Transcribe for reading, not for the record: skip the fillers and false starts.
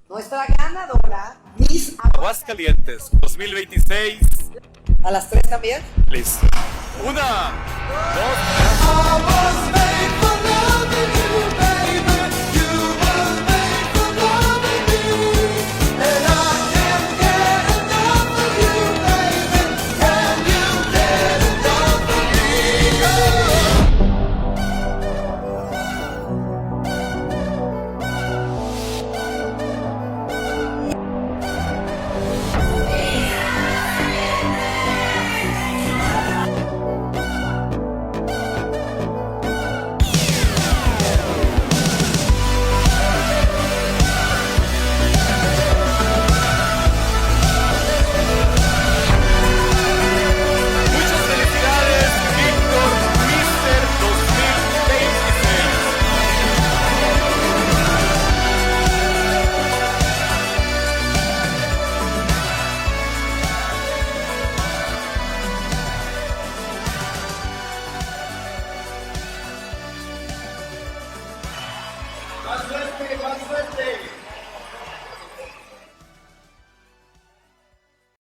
Nuestra ganadora, Miss Aguascalientes 2026. A las 3 también. Listo. 1, 2, 'Muchas felicidades, Víctor, Mister 2026! Más suerte, más suerte.